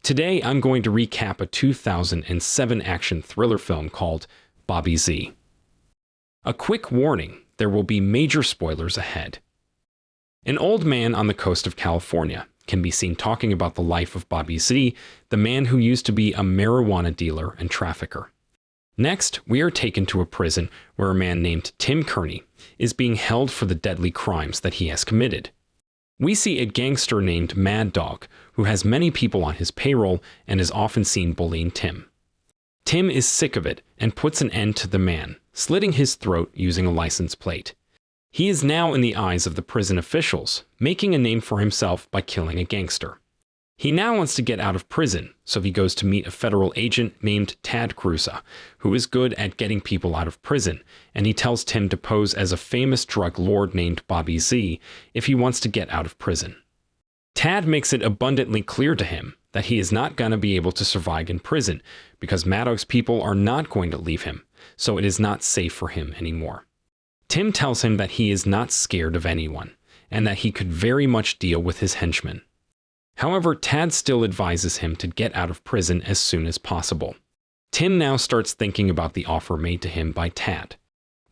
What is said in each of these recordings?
Today, I'm going to recap a 2007 action thriller film called Bobby Z. A quick warning, there will be major spoilers ahead. An old man on the coast of California can be seen talking about the life of Bobby Z, the man who used to be a marijuana dealer and trafficker. Next, we are taken to a prison where a man named Tim Kearney is being held for the deadly crimes that he has committed. We see a gangster named Mad Dog, who has many people on his payroll and is often seen bullying Tim. Tim is sick of it and puts an end to the man, slitting his throat using a license plate. He is now in the eyes of the prison officials, making a name for himself by killing a gangster. He now wants to get out of prison, so he goes to meet a federal agent named Tad Cruz, who is good at getting people out of prison, and he tells Tim to pose as a famous drug lord named Bobby Z if he wants to get out of prison. Tad makes it abundantly clear to him that he is not going to be able to survive in prison because Maddox's people are not going to leave him, so it is not safe for him anymore. Tim tells him that he is not scared of anyone, and that he could very much deal with his henchmen. However, Tad still advises him to get out of prison as soon as possible. Tim now starts thinking about the offer made to him by Tad.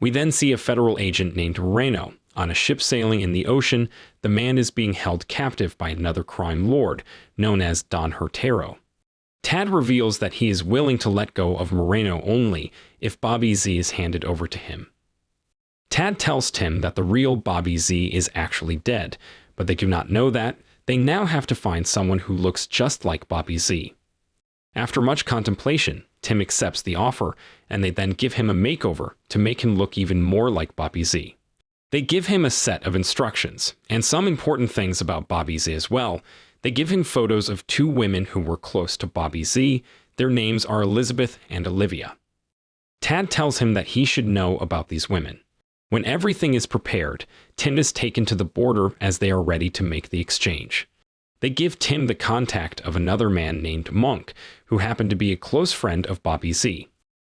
We then see a federal agent named Moreno. On a ship sailing in the ocean, the man is being held captive by another crime lord, known as Don Hurtero. Tad reveals that he is willing to let go of Moreno only if Bobby Z is handed over to him. Tad tells Tim that the real Bobby Z is actually dead, but they do not know that. They now have to find someone who looks just like Bobby Z. After much contemplation, Tim accepts the offer, and they then give him a makeover to make him look even more like Bobby Z. They give him a set of instructions, and some important things about Bobby Z as well. They give him photos of two women who were close to Bobby Z. Their names are Elizabeth and Olivia. Tad tells him that he should know about these women. When everything is prepared, Tim is taken to the border as they are ready to make the exchange. They give Tim the contact of another man named Monk, who happened to be a close friend of Bobby Z.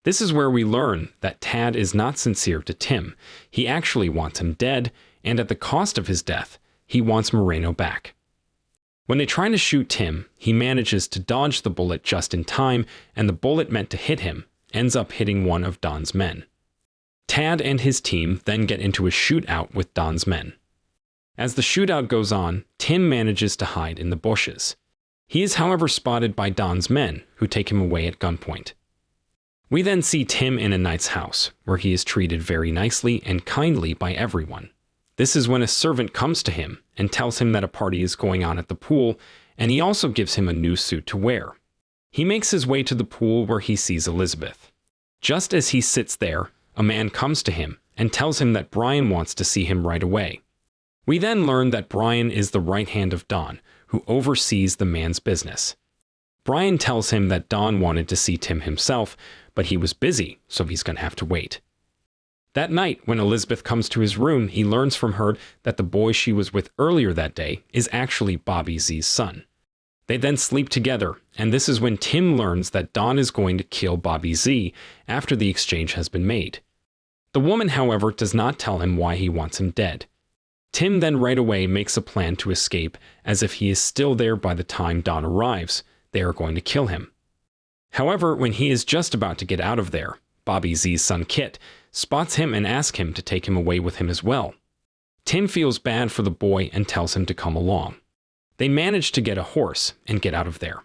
This is where we learn that Tad is not sincere to Tim. He actually wants him dead, and at the cost of his death, he wants Moreno back. When they try to shoot Tim, he manages to dodge the bullet just in time, and the bullet meant to hit him ends up hitting one of Don's men. Tad and his team then get into a shootout with Don's men. As the shootout goes on, Tim manages to hide in the bushes. He is, however, spotted by Don's men, who take him away at gunpoint. We then see Tim in a knight's house, where he is treated very nicely and kindly by everyone. This is when a servant comes to him and tells him that a party is going on at the pool, and he also gives him a new suit to wear. He makes his way to the pool where he sees Elizabeth. Just as he sits there, a man comes to him and tells him that Brian wants to see him right away. We then learn that Brian is the right hand of Don, who oversees the man's business. Brian tells him that Don wanted to see Tim himself, but he was busy, so he's going to have to wait. That night, when Elizabeth comes to his room, he learns from her that the boy she was with earlier that day is actually Bobby Z's son. They then sleep together, and this is when Tim learns that Don is going to kill Bobby Z after the exchange has been made. The woman, however, does not tell him why he wants him dead. Tim then right away makes a plan to escape, as if he is still there by the time Don arrives. They are going to kill him. However, when he is just about to get out of there, Bobby Z's son Kit spots him and asks him to take him away with him as well. Tim feels bad for the boy and tells him to come along. They manage to get a horse and get out of there.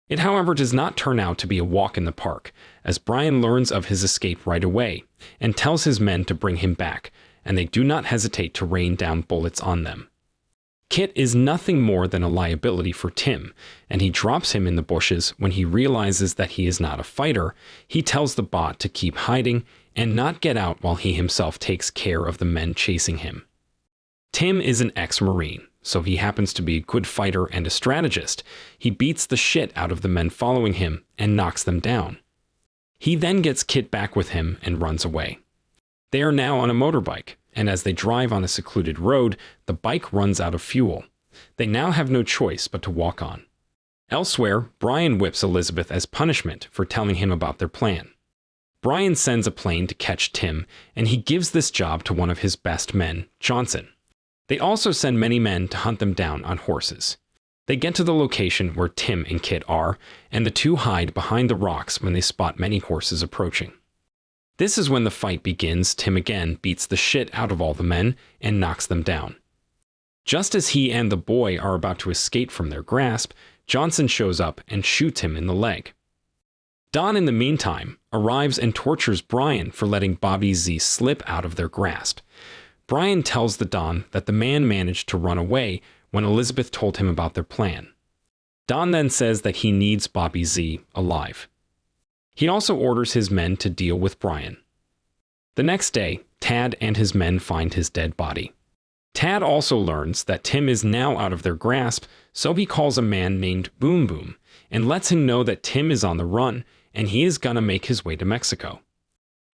It, however, does not turn out to be a walk in the park, as Brian learns of his escape right away and tells his men to bring him back, and they do not hesitate to rain down bullets on them. Kit is nothing more than a liability for Tim, and he drops him in the bushes when he realizes that he is not a fighter. He tells the bot to keep hiding and not get out while he himself takes care of the men chasing him. Tim is an ex-Marine, so he happens to be a good fighter and a strategist. He beats the shit out of the men following him and knocks them down. He then gets Kit back with him and runs away. They are now on a motorbike, and as they drive on a secluded road, the bike runs out of fuel. They now have no choice but to walk on. Elsewhere, Brian whips Elizabeth as punishment for telling him about their plan. Brian sends a plane to catch Tim, and he gives this job to one of his best men, Johnson. They also send many men to hunt them down on horses. They get to the location where Tim and Kit are, and the two hide behind the rocks when they spot many horses approaching. This is when the fight begins. Tim again beats the shit out of all the men and knocks them down. Just as he and the boy are about to escape from their grasp, Johnson shows up and shoots him in the leg. Don, in the meantime, arrives and tortures Brian for letting Bobby Z slip out of their grasp. Brian tells the Don that the man managed to run away when Elizabeth told him about their plan. Don then says that he needs Bobby Z alive. He also orders his men to deal with Brian. The next day, Tad and his men find his dead body. Tad also learns that Tim is now out of their grasp, so he calls a man named Boom Boom and lets him know that Tim is on the run and he is gonna make his way to Mexico.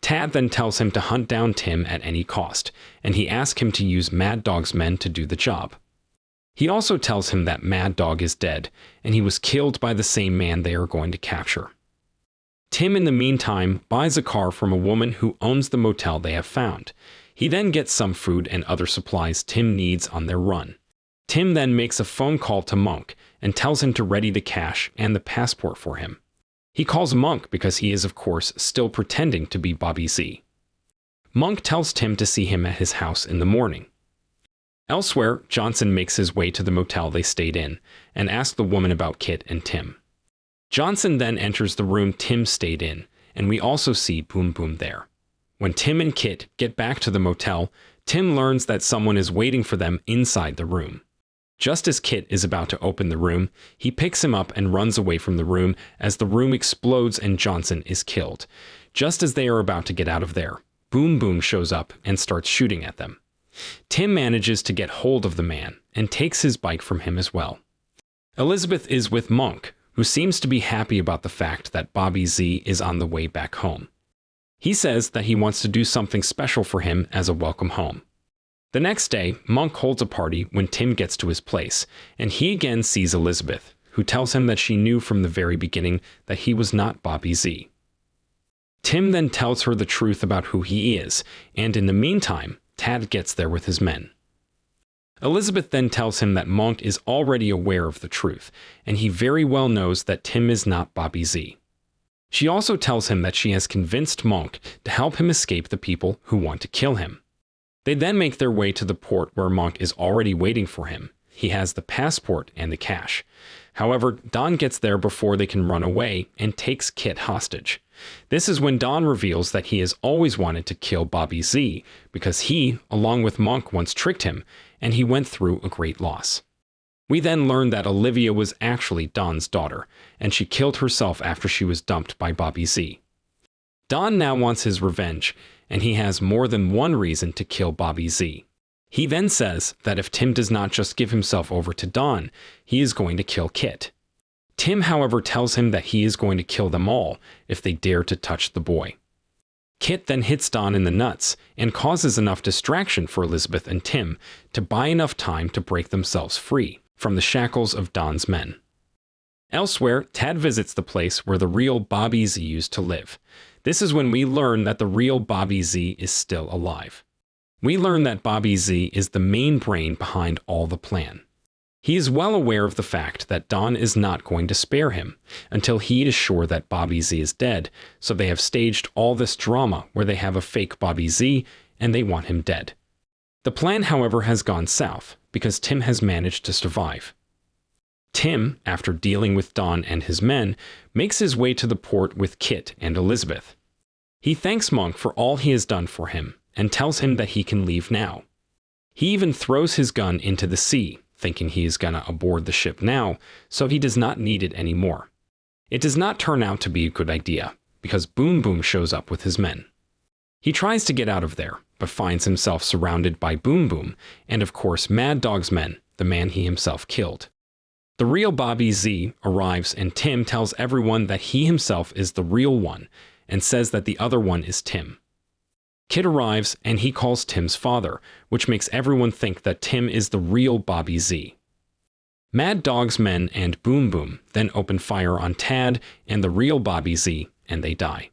Tad then tells him to hunt down Tim at any cost, and he asks him to use Mad Dog's men to do the job. He also tells him that Mad Dog is dead, and he was killed by the same man they are going to capture. Tim, in the meantime, buys a car from a woman who owns the motel they have found. He then gets some food and other supplies Tim needs on their run. Tim then makes a phone call to Monk and tells him to ready the cash and the passport for him. He calls Monk because he is, of course, still pretending to be Bobby Z. Monk tells Tim to see him at his house in the morning. Elsewhere, Johnson makes his way to the motel they stayed in and asks the woman about Kit and Tim. Johnson then enters the room Tim stayed in, and we also see Boom Boom there. When Tim and Kit get back to the motel, Tim learns that someone is waiting for them inside the room. Just as Kit is about to open the room, he picks him up and runs away from the room as the room explodes and Johnson is killed. Just as they are about to get out of there, Boom Boom shows up and starts shooting at them. Tim manages to get hold of the man and takes his bike from him as well. Elizabeth is with Monk, who seems to be happy about the fact that Bobby Z is on the way back home. He says that he wants to do something special for him as a welcome home. The next day, Monk holds a party when Tim gets to his place, and he again sees Elizabeth, who tells him that she knew from the very beginning that he was not Bobby Z. Tim then tells her the truth about who he is, and in the meantime, Tad gets there with his men. Elizabeth then tells him that Monk is already aware of the truth, and he very well knows that Tim is not Bobby Z. She also tells him that she has convinced Monk to help him escape the people who want to kill him. They then make their way to the port where Monk is already waiting for him. He has the passport and the cash. However, Don gets there before they can run away and takes Kit hostage. This is when Don reveals that he has always wanted to kill Bobby Z because he, along with Monk, once tricked him, and he went through a great loss. We then learn that Olivia was actually Don's daughter, and she killed herself after she was dumped by Bobby Z. Don now wants his revenge, and he has more than one reason to kill Bobby Z. He then says that if Tim does not just give himself over to Don, he is going to kill Kit. Tim, however, tells him that he is going to kill them all if they dare to touch the boy. Kit then hits Don in the nuts and causes enough distraction for Elizabeth and Tim to buy enough time to break themselves free from the shackles of Don's men. Elsewhere, Tad visits the place where the real Bobby Z used to live. This is when we learn that the real Bobby Z is still alive. We learn that Bobby Z is the main brain behind all the plan. He is well aware of the fact that Don is not going to spare him until he is sure that Bobby Z is dead, so they have staged all this drama where they have a fake Bobby Z and they want him dead. The plan, however, has gone south because Tim has managed to survive. Tim, after dealing with Don and his men, makes his way to the port with Kit and Elizabeth. He thanks Monk for all he has done for him and tells him that he can leave now. He even throws his gun into the sea, thinking he is gonna aboard the ship now, so he does not need it anymore. It does not turn out to be a good idea, because Boom Boom shows up with his men. He tries to get out of there, but finds himself surrounded by Boom Boom, and of course Mad Dog's men, the man he himself killed. The real Bobby Z arrives and Tim tells everyone that he himself is the real one, and says that the other one is Tim. Kit arrives and he calls Tim's father, which makes everyone think that Tim is the real Bobby Z. Mad Dog's men and Boom Boom then open fire on Tad and the real Bobby Z, and they die.